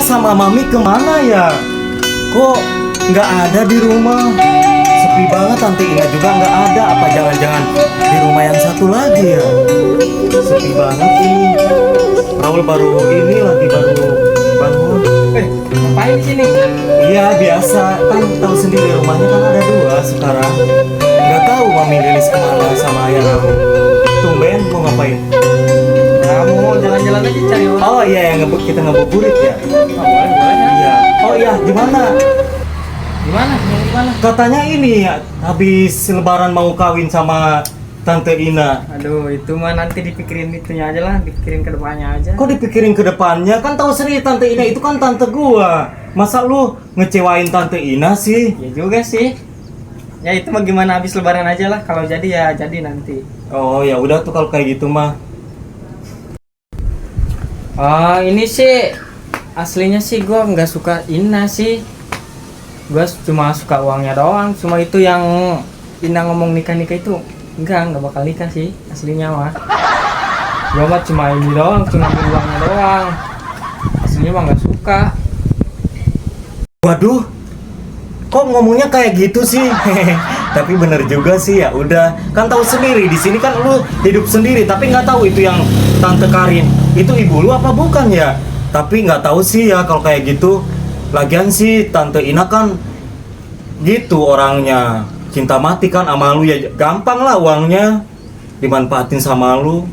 sama Mami kemana ya? Kok nggak ada di rumah? Sepi banget, Tante Ina juga nggak ada. Apa jangan-jangan di rumah yang satu lagi ya? Sepi banget ini. Raul baru bangun. Ngapain di sini? Iya biasa, kan tahu sendiri rumahnya kan ada dua sekarang. Nggak tahu Mami Lilis kemana sama ayah Raul. Tumben mau ngapain? Ya, mau jalan-jalan aja cari orang. Oh iya yang kita ngebuburit ya? Boleh ya. Iya. Oh iya gimana? Gimana? Gimana? Katanya ini ya, habis lebaran mau kawin sama Tante Ina. Aduh, itu mah nanti dipikirin itunya aja lah, dipikirin ke depannya aja. Kok dipikirin ke depannya? Kan tahu sendiri Tante Ina itu kan tante gua. Masa lu ngecewain Tante Ina sih? Ya juga sih. Ya itu mah gimana habis lebaran aja lah. Kalau jadi ya jadi nanti. Oh ya udah tuh kalau kayak gitu mah. Ini sih aslinya sih gua nggak suka Ina sih. Gua cuma suka uangnya doang. Cuma itu yang Ina ngomong nikah itu nggak bakal nikah sih aslinya mah. Gua mah cuma ini doang, cuma ambil uangnya doang. Aslinya mah nggak suka. Waduh, kok ngomongnya kayak gitu sih? Tapi bener juga sih ya. Udah, kan tahu sendiri di sini kan lu hidup sendiri, tapi nggak tahu itu yang Tante Karin itu ibu lu apa bukan ya? Tapi nggak tahu sih ya kalau kayak gitu. Lagian sih Tante Ina kan gitu orangnya, cinta mati kan sama lu ya, gampang lah uangnya dimanfaatin sama lu.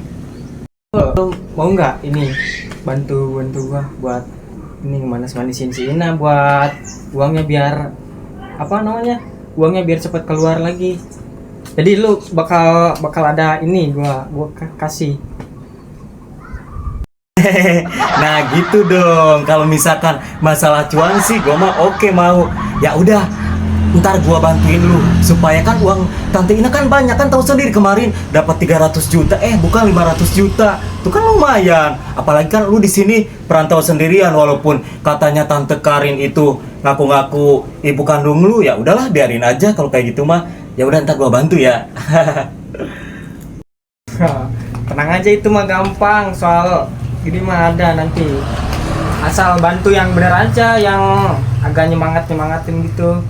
Lu mau nggak ini bantu gua buat ini manis-manisin si Ina buat uangnya biar apa namanya? Uangnya biar cepat keluar lagi. Jadi lu bakal ada ini gua kasih. Nah gitu dong. Kalau misalkan masalah cuan sih gua mah oke mau. Ya udah, ntar gua bantuin lu supaya kan uang Tante Ina kan banyak kan, tahu sendiri kemarin dapat 300 juta, bukan 500 juta. Itu kan lumayan. Apalagi kan lu di sini perantau sendirian, walaupun katanya Tante Karin itu ngaku-ngaku ibu kandung lu, ya udahlah biarin aja kalau kayak gitu mah. Ya udah ntar gua bantu ya. Tenang aja itu mah gampang, soal ini mah ada nanti. Asal bantu yang bener aja, yang agak nyemangatin gitu.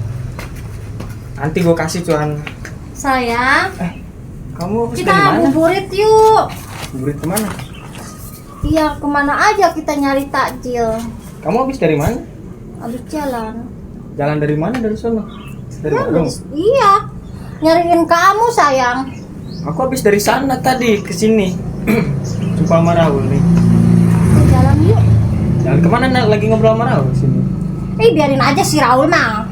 Nanti gue kasih cuan. Sayang, Kamu habis dari kita mana? buburit yuk. Buburit kemana? Iya, kemana aja kita nyari takjil. Kamu habis dari mana? Habis jalan. Jalan dari mana? Dari sana? Dari Ya, Bandung? iya, nyariin kamu sayang. Aku habis dari sana tadi ke sini. Jumpa sama Raul nih. Jalan yuk. Jalan kemana? Nak? Lagi ngobrol sama Raul sini. Biarin aja si Raul mah.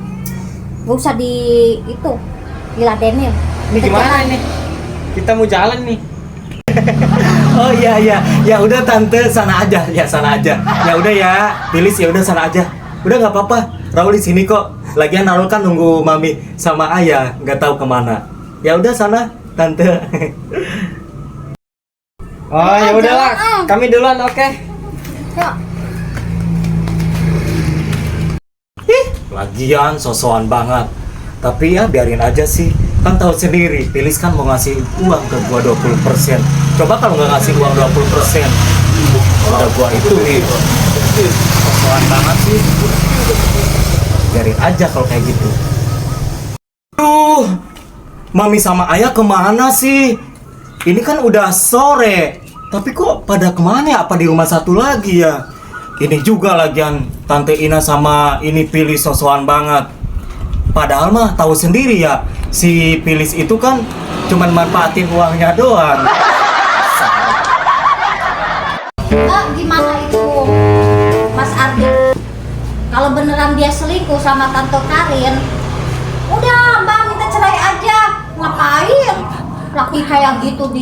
Gak usah diladenin. Ini gimana ini? Kita mau jalan nih. Oh iya iya, ya udah Tante sana aja, ya sana aja. Ya udah ya, Lilis ya udah sana aja. Udah nggak apa-apa, Raul di sini kok. Lagian Raul kan nunggu Mami sama Ayah, nggak tahu kemana. Ya udah sana, Tante. Oh ya udahlah, kami duluan, oke. Yuk. Lagian sosokan banget. Tapi ya biarin aja sih. Kan tahu sendiri, Lilis kan mau ngasih uang ke gua 20%. Coba kalau nggak ngasih uang 20%, udah gua itu nih. Sosokan banget sih. Biarin aja kalau kayak gitu. Duh, Mami sama Ayah kemana sih? Ini kan udah sore. Tapi kok pada kemana ya? Apa di rumah satu lagi ya? Ini juga lagian Tante Ina sama ini pilih sosokan banget. Padahal mah tahu sendiri ya, si Pilis itu kan cuman manfaatin uangnya doang. Gimana itu Mas Ardi? Kalau beneran dia selingkuh sama Tante Karin, udah Mbak minta cerai aja. Ngapain laki kayak gitu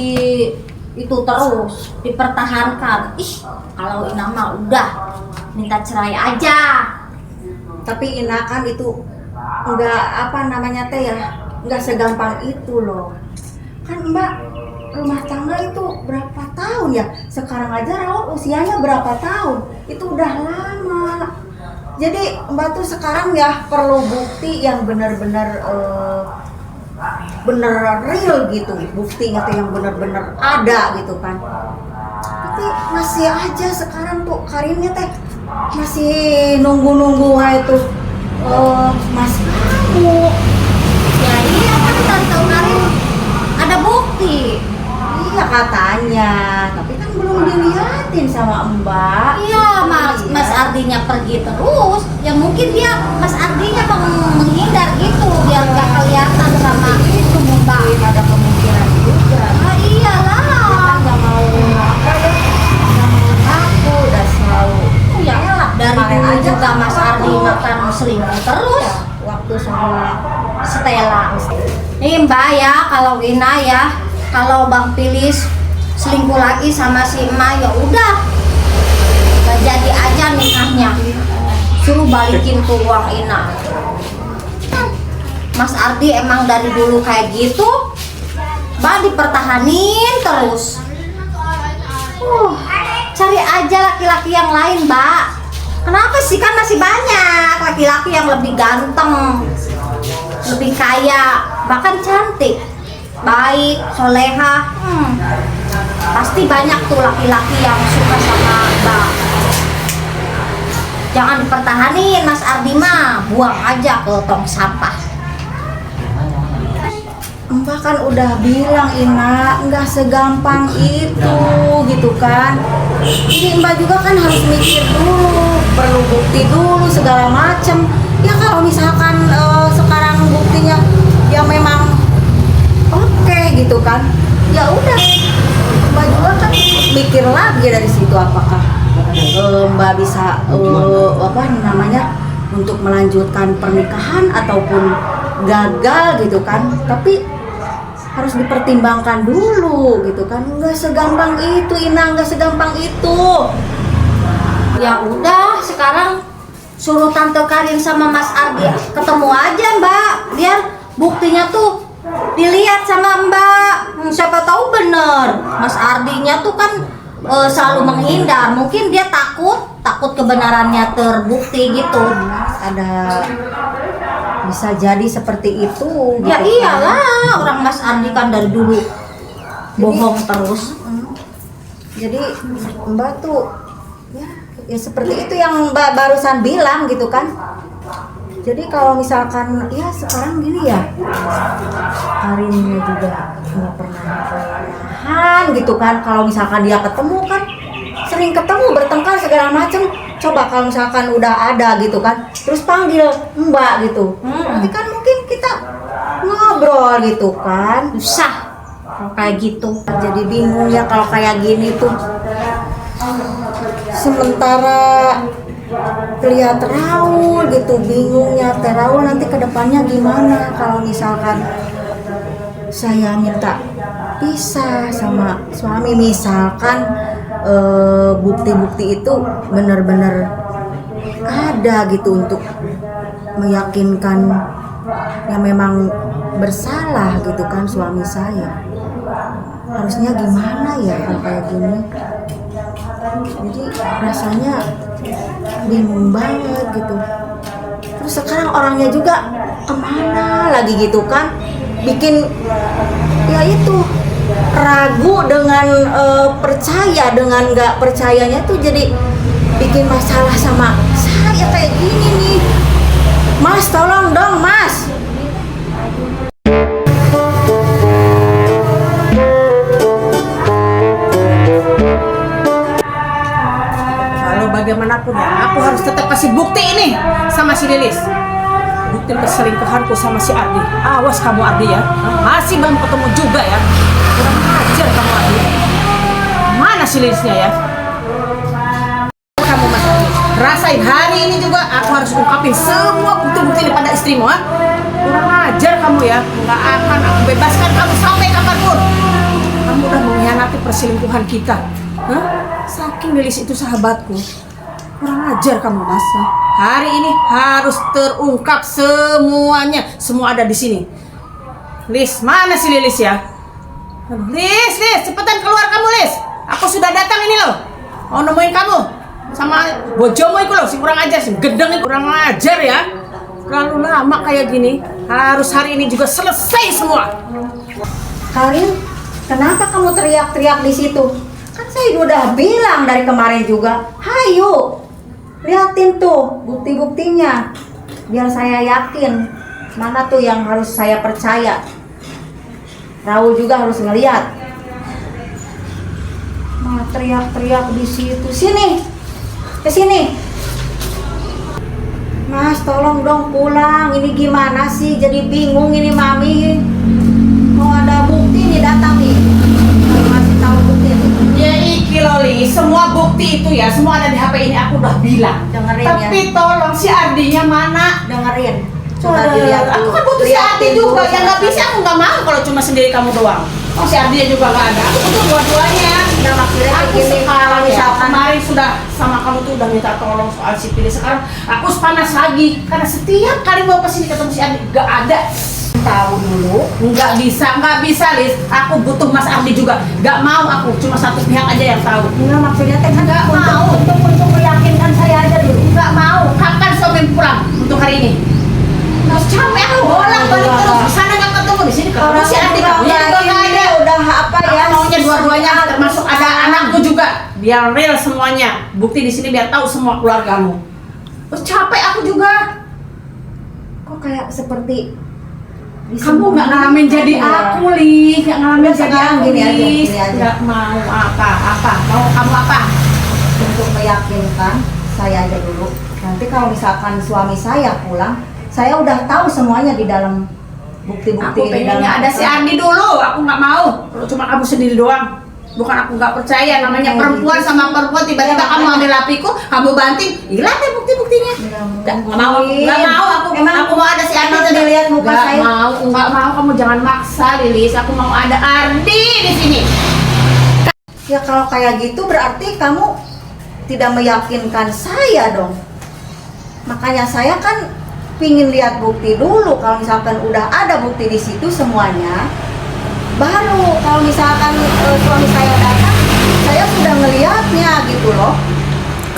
itu terus dipertahankan? Kalau Ina mah udah minta cerai aja. Tapi Ina kan itu enggak enggak segampang itu loh. Kan Mbak rumah tangga itu berapa tahun ya? Sekarang aja Raul usianya berapa tahun? Itu udah lama. Jadi Mbak tuh sekarang ya perlu bukti yang benar-benar bener real gitu, buktinya tuh yang benar-benar ada gitu kan. Tapi masih aja sekarang tuh Karinnya teh masih nunggu-nunggu itu Mas kamu. Ya iya kan Tante Karin ada bukti. Iya katanya, tapi kan belum dilihatin sama Mbak. Iya, Mas Ardinya pergi terus. Ya mungkin dia Mas Ardinya menghindar gitu biar nggak kelihatan sama itu Mbak. Ada kemungkinan juga. Ah iyalah. Kita nggak mau apa ya, nggak mau ngaku, udah selalu. Ya dari kemarin dulu aja juga Mas Ardi makan selingkuh terus. Waktu sama Stella. Nih Mbak ya, kalau Ina ya, kalau Bang Pilis selingkuh lagi sama si Emak ya udah, gak jadi aja nikahnya. Suruh balikin tuh uang Ina. Mas Ardi emang dari dulu kayak gitu, Mbak dipertahanin terus. Cari aja laki-laki yang lain, Mbak. Kenapa sih, kan masih banyak laki-laki yang lebih ganteng, lebih kaya, bahkan cantik, baik, soleha. Pasti banyak tuh laki-laki yang suka sama Mbak. Jangan dipertahanin Mas Ardi mah, buang aja ke tong sampah. Mbak kan udah bilang Ina, nggak segampang itu gitu kan. Jadi Mbak juga kan harus mikir dulu, perlu bukti dulu segala macem. Ya kalau misalkan sekarang buktinya ya memang oke gitu kan, ya udah Mbak juga kan mikir lagi dari situ apakah Mbak bisa apa namanya untuk melanjutkan pernikahan ataupun gagal gitu kan. Tapi harus dipertimbangkan dulu gitu kan, nggak segampang itu Ina, nggak segampang itu. Ya udah, sekarang suruh Tante Karin sama Mas Ardi ketemu aja Mbak, biar buktinya tuh dilihat sama Mbak. Siapa tahu bener Mas Ardinya tuh kan selalu menghindar, mungkin dia takut kebenarannya terbukti gitu. Ada bisa jadi seperti itu gitu Ya kan. iyalah, orang Mas Ardi kan dari dulu bohong terus. Jadi Mbak tuh ya seperti itu yang Mbak barusan bilang gitu kan. Jadi kalau misalkan ya sekarang gini ya, Karinnya juga nggak pernah nahan gitu kan. Kalau misalkan dia ketemu kan sering ketemu, bertengkar segala macem. Coba kalau misalkan udah ada gitu kan, terus panggil Mbak gitu, nanti kan mungkin kita ngobrol gitu kan. Susah kalau kayak gitu. Jadi bingung ya kalau kayak gini tuh. Sementara lihat Raul gitu, bingungnya Teh Raul nanti kedepannya gimana kalau misalkan saya minta pisah sama suami, misalkan bukti-bukti itu benar-benar ada gitu untuk meyakinkan yang memang bersalah gitu kan suami saya. Harusnya gimana ya kalau kayak gini? Jadi rasanya bingung banget gitu. Terus sekarang orangnya juga kemana lagi gitu kan, bikin ya itu ragu dengan percaya dengan nggak percayanya tuh, jadi bikin masalah sama saya kayak gini nih. Mas tolong dong Mas. Bagaimanapun ya, aku harus tetap kasih bukti ini sama si Lilis. Bukti perselingkuhanku sama si Ardi. Awas kamu Ardi ya, masih belum ketemu juga ya. Kurang ajar kamu Ardi. Mana si Lilisnya ya? Kamu Mas Ardi, rasain hari ini juga aku harus ungkapin semua bukti-bukti ini pada istrimu ha? Kurang ajar kamu ya, nggak akan aku bebaskan kamu sampai kapanpun. Kamu udah mengkhianati perselingkuhan kita. Hah? Saking Lilis itu sahabatku. Kurang ajar kamu Mas. Hari ini harus terungkap semuanya. Semua ada di sini. Lis, mana si Lilis ya? Aduh, Lis, cepetan keluar kamu Lis. Aku sudah datang ini loh. Mau nemuin kamu sama bojomu itu loh, si kurang ajar, si gendeng itu kurang ajar ya. Terlalu lama kayak gini. Harus hari ini juga selesai semua. Karin, kenapa kamu teriak-teriak di situ? Kan saya udah bilang dari kemarin juga, hayu Liatin tuh bukti-buktinya. Biar saya yakin mana tuh yang harus saya percaya. Raul juga harus ngeliat. Mah teriak-teriak di situ. Sini. Ke sini. Mas, tolong dong pulang. Ini gimana sih? Jadi bingung ini Mami. Mau ada bukti nih datang nih. Mau ngasih tahu bukti nih. Ya iki Loli, semua bukti itu ya, semua ada di HP ini aku udah bilang. Dengerin Tapi ya. tolong si Ardinya mana? Dengerin. Coba dilihat Aku dulu. kan butuh si Ardi Liatin juga, dulu ya nggak bisa, aku nggak mau kalau cuma sendiri kamu doang. Oh si Ardinya juga nggak ada, aku butuh dua-duanya. Udah maksudnya Aku begini, sekarang kalau ya, misalkan kemarin sudah sama kamu tuh udah minta tolong soal si Pilih. Sekarang aku panas lagi, karena setiap kali mau kesini ketemu si Ardi, nggak ada. tahu dulu. Nggak bisa Lis, aku butuh Mas Ardi juga. Nggak mau aku, cuma satu pihak aja yang tahu. Enggak maksudnya teh kan Nggak mau. untuk meyakinkan saya aja dulu. Nggak mau, kapan suami pulang untuk hari ini? Terus capek aku bolak-balik terus ke sana nggak ketemu, di sini ketemu si Ardi, kamu juga nggak ada. Udah apa ya? Aku maunya dua-duanya, termasuk ada anakku juga, biar real semuanya. Bukti di sini biar tahu semua keluargamu. Terus capek aku juga. Kok kayak seperti Kamu nggak ngalamin jadi aku, Lis. Nggak ngalamin Udah, jadi sekarang aku, gini aja, Lis. gini aja. Nggak mau apa. Mau kamu apa? Untuk meyakinkan saya aja dulu. Nanti kalau misalkan suami saya pulang, saya udah tahu semuanya di dalam bukti-bukti Aku pengennya ada si Ardi dulu. Aku nggak mau. Kalau cuma kamu sendiri doang. Bukan aku nggak percaya. Namanya perempuan sama perempuan, tiba-tiba kamu ambil apiku, kamu banting, hilang deh bukti-buktinya. Nggak mau. Aku mau ada si Ardi. Emang dilihat muka Nggak saya? nggak mau. Kamu jangan maksa, Lilis. Aku mau ada Ardi di sini. Ya kalau kayak gitu berarti kamu tidak meyakinkan saya dong. Makanya saya kan pingin lihat bukti dulu. Kalau misalkan udah ada bukti di situ semuanya, baru kalau misalkan suami saya datang, saya sudah ngelihatnya gitu loh.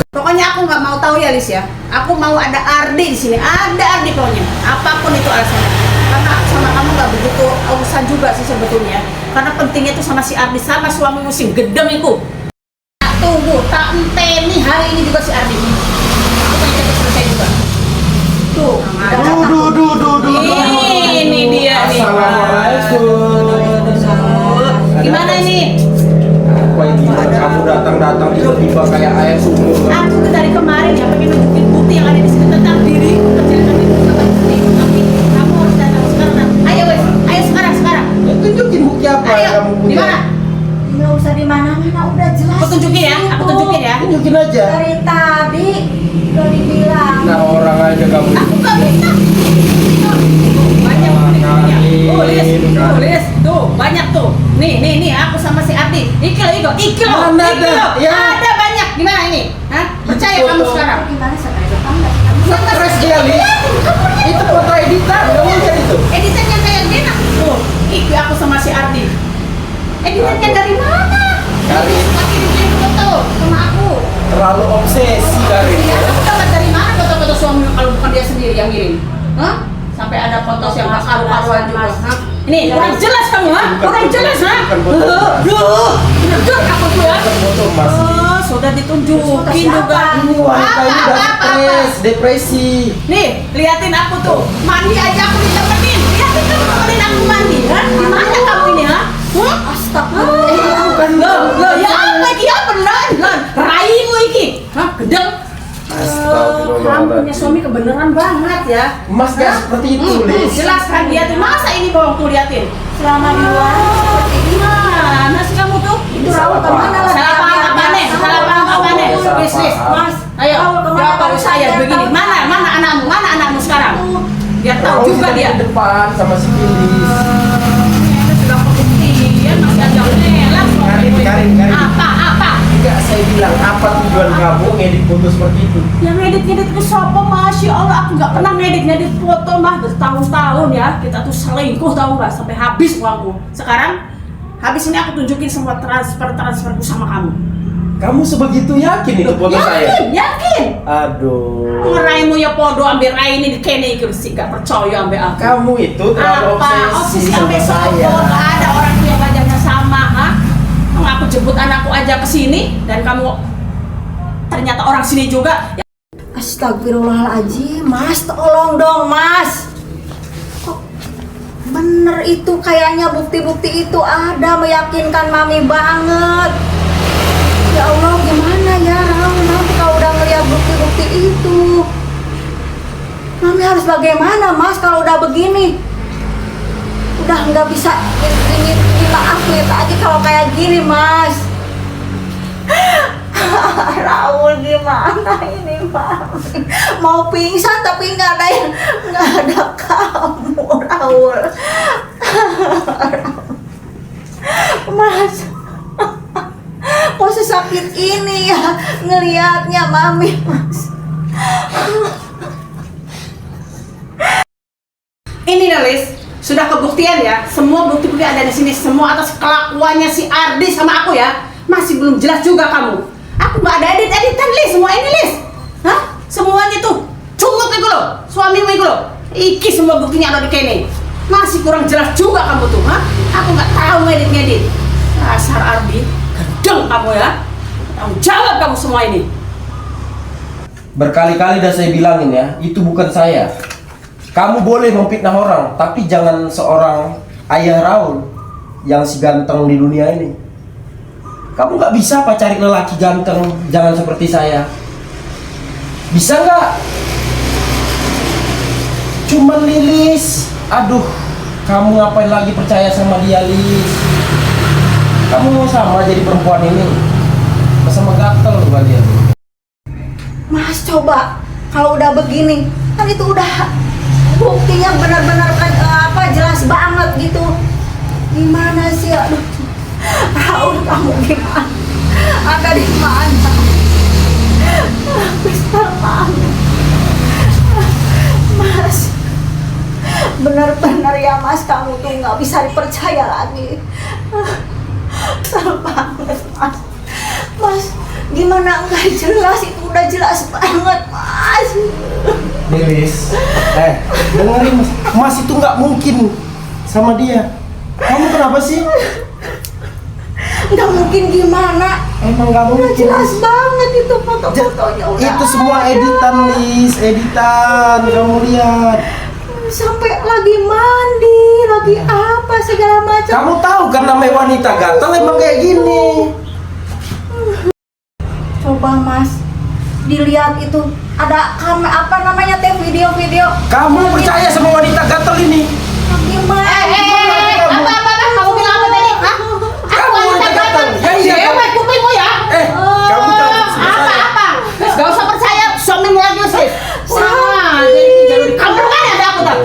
Pokoknya aku nggak mau tahu ya, Lis ya. Aku mau ada Ardi di sini. Ada Ardi pokoknya. Apapun itu alasannya. Karena aku sama kamu nggak begitu urusan juga sih sebetulnya. Karena pentingnya itu sama si Ardi, sama suamimu si gedeng itu. Tak tunggu, tak enteni hari ini juga si Ardi. Aku pengen cepat selesai juga. Tuh, udah datang. Ini dia nih. Gimana ini? Apa ini? Kamu datang-datang tiba-tiba kayak air sumur. Aku tuh dari kemarin ya pengen nunjukin bukti yang ada di sini tentang diriku, kecelakaan itu tentang diriku. Tapi kamu harus datang sekarang. Ayo wes, ayo sekarang. Ya, tunjukin bukti apa yang Ayo, kamu di punya. mana? Nggak usah di mana-mana, udah jelas. Aku tunjukin ya, aku tunjukin ya. Tunjukin aja. Dari tadi udah dibilang. Nah orang aja kamu. Aku gak bisa. Banyak bukti-buktinya. Tulis, tuh banyak tuh. Nih, aku sama si Ardi. Iki loh. Mana ada? Ya. Ada banyak. Gimana ini? Hah? Percaya Foto. kamu sekarang? Gimana sampai depan nggak? Stres dia, Lis. Itu foto editan, kamu lihat itu. Editannya kayak gini. Tuh, iki aku sama si Ardi. Editannya dari mana? Dari- Suka kirim foto sama aku. Terlalu obsesi Karin. Iya, aku dapat dari mana foto-foto suami kalau bukan dia sendiri yang ngirim? Hah? Sampai ada foto yang gak karu-karuan juga. Hah? Ini kurang jelas kamu, ha? Kurang jelas, ha? Bukan foto, Mas. Bener aku tuh ya. Foto Mas. Oh, sudah ditunjukin juga. Ini wanita ini udah stres, depresi. Nih, liatin aku tuh. Mandi aja aku ditemenin. Liatin kamu temenin aku mandi, ha? Gimana kamu ini, ha? Astagfirullah. Loh, ya apa iki? Ya bener, Lon. Raimu iki. Hah, gedeng. Kamu punya suami kebenaran banget ya. Mas gak seperti itu, Lis. Jelas kan liatin. Masa ini bohong tuh liatin? Selama di luar seperti ini. Mana sih kamu tuh? Ini Raul salah kemana paham. lah? Salah paham apa nih? Salah paham apa nih? Salah Bisnis. paham. Mas, ayo. Raul kemana Jawab kalau saya saya begini. tahu? Mana anakmu? Mana anakmu sekarang? Biar tahu Kamu juga sudah dia. di depan sama si Pilis. Ini sudah pembuktian masih ada nelas. Karin. Apa? Enggak, saya bilang apa tujuan kamu ngedit foto seperti itu? Yang ngedit ke siapa? Masya Allah, aku nggak pernah ngedit foto mah bertahun-tahun ya. Kita tuh selingkuh tahu nggak sampai habis uangku. Sekarang habis ini aku tunjukin semua transferku sama kamu. Kamu sebegitu yakin itu foto saya? Yakin. Aduh. Ngeraimu ya podo ambil rai ini di kene iki sih gak percaya ambil aku. Kamu itu terlalu obsesi sama sampai sopo? saya. Gak ada orang yang wajahnya sama, ha? Aku jemput anakku aja ke sini dan kamu ternyata orang sini juga. Ya, Astagfirullahaladzim, Mas, tolong dong, Mas. Kok bener itu kayaknya bukti-bukti itu ada, meyakinkan Mami banget. Ya Allah, gimana ya Raul nanti kalau udah ngeliat bukti-bukti itu? Mami harus bagaimana, Mas, kalau udah begini? Udah nggak bisa ini dimaafin lagi kalau kayak gini, Mas. Raul, gimana ini, Mami? Mau pingsan tapi nggak ada kamu, Raul. Mas, kok sesakit ini ya ngelihatnya, Mami, Mas. Ini Lilis, sudah kebuktian ya. Semua bukti-bukti ada di sini, semua atas kelakuannya si Ardi sama aku ya. Masih belum jelas juga kamu. Aku nggak ada edit-editan, Lis. Semua ini, Lis. Hah? Semuanya tuh cungut itu loh, suamimu itu loh. Iki semua buktinya ada di kene. Masih kurang jelas juga kamu tuh, hah? Aku nggak tahu ngedit-ngedit. Dasar Ardi, gendeng kamu ya. Tanggung jawab kamu semua ini. Berkali-kali udah saya bilangin ya, itu bukan saya. Kamu boleh memfitnah orang, tapi jangan seorang ayah Raul yang si ganteng di dunia ini. Kamu nggak bisa apa cari lelaki ganteng, jangan seperti saya. Bisa nggak? Cuman Lilis, aduh, kamu ngapain lagi percaya sama dia, Lilis? Kamu mau sama jadi perempuan ini, sama gatel loh dia. Mas, coba kalau udah begini, kan itu udah buktinya benar-benar jelas banget gitu. Gimana sih, aduh, Raul, kamu gimana? Ada di mana? Bisa banget, Mas. Benar-benar ya, Mas, kamu tuh nggak bisa dipercaya lagi. Besar banget, Mas. Mas, gimana nggak jelas? Itu udah jelas banget, Mas. Lilis, dengerin Mas. Mas itu nggak mungkin sama dia. Kamu kenapa sih? Nggak mungkin gimana? Emang nggak Udah mungkin. jelas banget itu foto-fotonya udah. Itu semua editan, Lis, editan. Kamu lihat. Sampai lagi mandi, lagi apa segala macam. Kamu tahu kan namanya wanita gatel emang kayak gini. Coba, Mas, dilihat itu ada apa namanya teh video-video. Kamu percaya sama wanita gatel ini? Gimana? Apa? Kamu bilang apa tadi? Hah? Aku wanita gatel. Ya, iya, Cewek kupingmu ya. Kamu jangan selesai. Apa? Gak usah percaya suamimu lagi sih. Sama, jadi jalur di kampung kan ada aku tak.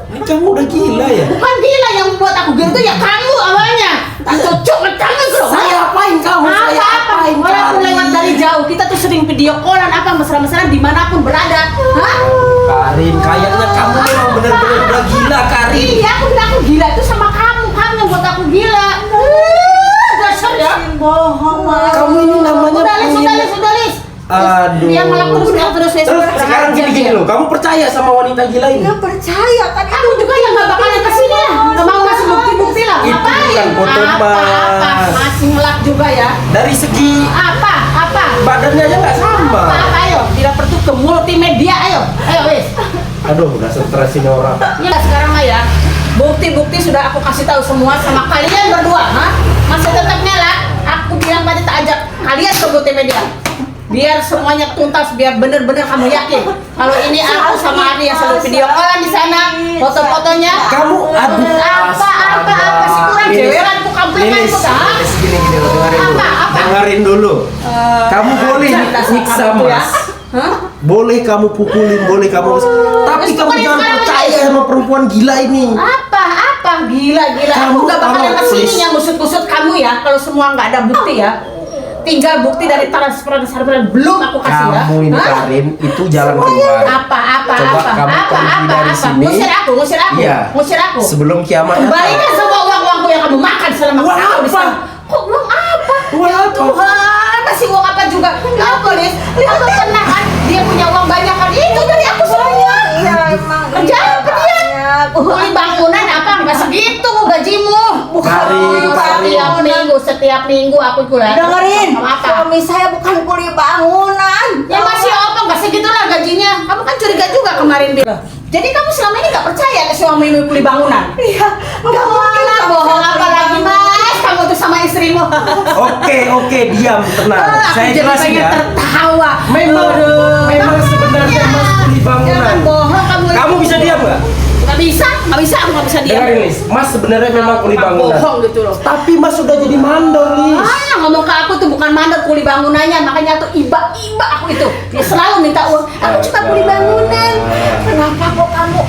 Ini kamu udah gila ya? Bukan gila yang membuat aku gitu ya kamu awalnya. Tak cocok ke kamu bro. Saya apain kamu? Saya Apa? apain? Walaupun lewat dari jauh kita tuh sering video callan apa mesra-mesraan dimanapun berada. Hah? Karin, kayaknya kamu memang benar-benar udah gila, Karin. Iya, aku bilang aku gila itu sama kamu yang buat aku gila. Dasar ya. Bohong, Mas. Kamu ini namanya Sudah, Lis. Aduh. Dia malah terus Terus sekarang gini loh, kamu percaya sama wanita gila ini? Nggak percaya kan? Kamu juga yang gak bakalan kesini lah. Gak mau ngasih bukti-bukti lah. Itu Ngapain? bukan foto, Apa? Mas. Masih ngelak juga ya. Dari segi Apa? badannya aja nggak sama. Apa? Ayo, tidak perlu ke multimedia. Ayo, wis. Aduh, udah stres ini orang. Ya sekarang mah ya. Bukti-bukti sudah aku kasih tahu semua sama kalian berdua, ha? Masih tetap ngelak? Aku bilang tadi tak ajak kalian ke multimedia. Biar semuanya tuntas, biar bener-bener kamu yakin kalau ini aku sama Ardi yang selalu video callan di sana, foto-fotonya. Kamu, aduh, Apa sih kurang jeweranku komplimenku dah. Gini loh, dengerin dulu. Apa? Dengerin dulu. Kamu boleh cerdas nyiksa, kamu ya. Mas. Hah? Boleh kamu pukulin, boleh kamu. Tapi Terus kamu pukulin jangan sekarang percaya aja. sama perempuan gila ini. Apa gila Kamu aku gak bakalan tahu, kesini please. yang kusut-kusut kamu ya kalau semua nggak ada bukti ya. Tinggal bukti dari transparan belum aku kasih ya. Kamu ini, Hah? Karin, itu jalan keluar. Apa Coba kamu pergi dari sini. Ngusir aku Iya. ngusir aku Sebelum kiamat. kembalikan semua uang-uangku yang kamu makan selama Uang kamu di apa? sana. Kok uang apa? Uang Ya apa? Tuhan, masih uang apa juga? Apa nih? Lihat pernah kan dia punya uang banyak kan? Itu dari aku semuanya. Iya, emang. Kerja apa dia? Kuli bangunan apa? Nggak segitu gajimu. Karin. Setiap minggu aku kuliah. Dengerin, Apa? suami saya bukan kuli bangunan. Ya masih apa? Nggak segitulah gajinya. Kamu kan curiga juga kemarin bilang. Jadi kamu selama ini nggak percaya ke suami kuli bangunan? Iya, nggak mungkin Lah, aku bohong bisa apa lagi mas? Kamu tuh sama istrimu. Oke, diam, tenang. Aku Saya jadi jelasin pengen ya. tertawa. Memang sebenarnya Mas kuli bangunan. Jangan bohong kamu. Kamu bisa diam nggak? Nggak bisa, aku nggak bisa diam. Dengarin Lis, Mas sebenarnya memang kuli Nggak bangunan. bohong gitu loh. Tapi Mas sudah jadi mandor, Lis. Ngomong ke aku tuh bukan mandor kuli bangunannya, makanya tuh iba aku itu. Dia selalu minta uang. Aku cuma kuli bangunan. Kenapa kok kamu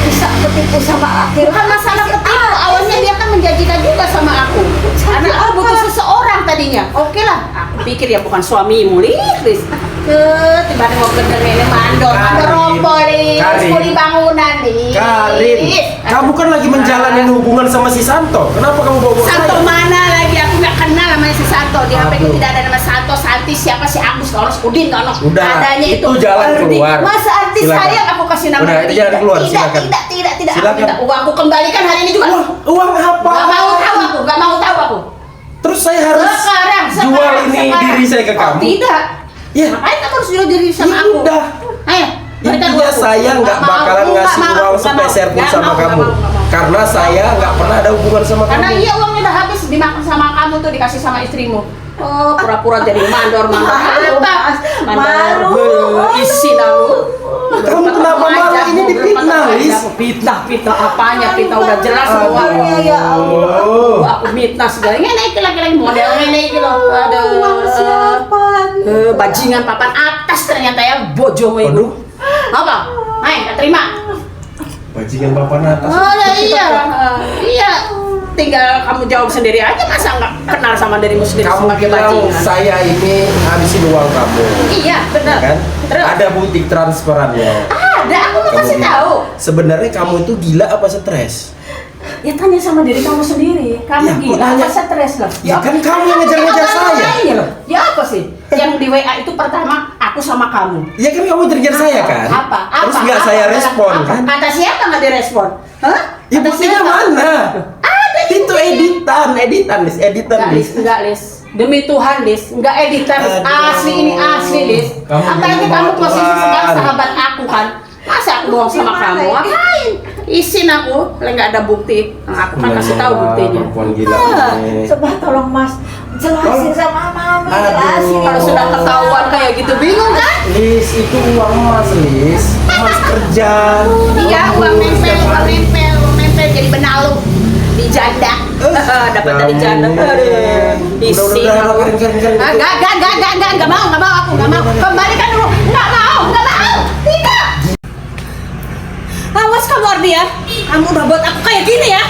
bisa ketipu sama aku? Bukan masalah ketipu, awalnya dia kan menjanjikan juga sama aku. Karena aku butuh seseorang tadinya. Oke lah, aku pikir ya bukan suamimu, Lis. Tiba-tiba mau bener ini mandor rompol, Lis. Karin. Kuli bangunan, Lis. Karin, kamu kan lagi menjalani hubungan sama si Santo. Kenapa kamu bawa Santo saya? mana lagi? Aku nggak kenal namanya si Santo. Di HP ku Aduh. tidak ada nama Santo, Santi, siapa si Agus, Kaonos, Udin, Kaonos. Udah, Adanya itu jalan keluar. Masa artis Silakan. saya aku kasih nama. Udah, itu jalan keluar, silakan. Tidak. Aku Silakan. minta uangku kembalikan hari ini juga. Uang apa? Gak mau tahu aku. Terus saya harus jual ini diri saya ke kamu? Tidak. Ya. Ngapain kamu harus jual diri sama Ya aku? udah. Ayo. berikan Intinya uangku. saya nggak mau, bakalan nggak ngasih mau, uang nggak mau. sepeser pun Nggak sama mau, nggak kamu. mau, nggak mau. Karena saya nggak pernah ada hubungan sama Karena kamu. iya uangnya udah habis dimakan sama kamu tuh dikasih sama istrimu. Oh, pura-pura jadi mandor. Apa? Malu. Isi dalu. Kamu kenapa malu? Ini dipitnah, Lis. Fitnah apanya? Fitnah udah jelas semua. Aduh, ya Allah. Aku mitnah segala. Ini naik lagi modelnya naik loh. Siapa? Bajingan papan atas ternyata ya bojomu itu. Aduh. Apa? Main, gak terima. Bajingan papan atas. Oh ya iya, iya. Tinggal kamu jawab sendiri aja, masa nggak kenal sama dirimu sendiri Kamu sebagai bilang bajingan? saya ini habisin uang kamu, Iya, benar. kan? Terus? Ada bukti transferannya. Ada, aku mau Kamu kasih bilang, tahu. Sebenarnya kamu itu gila apa stres? Ya tanya sama diri kamu sendiri. Kamu Ya, aku gila tanya. apa stres loh? Ya kan kamu yang ngejar-ngejar saya. Iya loh. Ya apa sih? Yang di WA itu pertama aku sama kamu. Ya kan kamu ngejar saya kan? Apa? Terus nggak saya respon Apa? kan? Kata siapa nggak direspon? Hah? Ya Kata buktinya siapa? mana? Ada Itu editan, Lis, Enggak, Lis, enggak, Lis. Demi Tuhan, Lis. Enggak editan, Lis. Aduh. Asli ini asli, Lis. Kamu Apalagi bilang kamu sama posisi Tuhan. sebagai sahabat aku kan. Masa aku bohong sama Gimana kamu? ya? Ngapain? Isin aku, kalau nggak ada bukti. Nah, aku kan kasih tahu buktinya. Perempuan gila Ah, ini. coba tolong Mas jelasin sama Mami, Aduh. jelasin. Kalau sudah ketahuan kayak gitu, bingung kan? Lis, itu uang emas, Lis. Emas kerja. Iya, uang nempel jadi benalu di janda. Dapat dari janda. Isi. Udah, keren. Enggak mau aku, enggak mau. Kembalikan dulu. Enggak mau. Tidak. Awas kamu Ardi ya. Kamu udah buat aku kayak gini ya.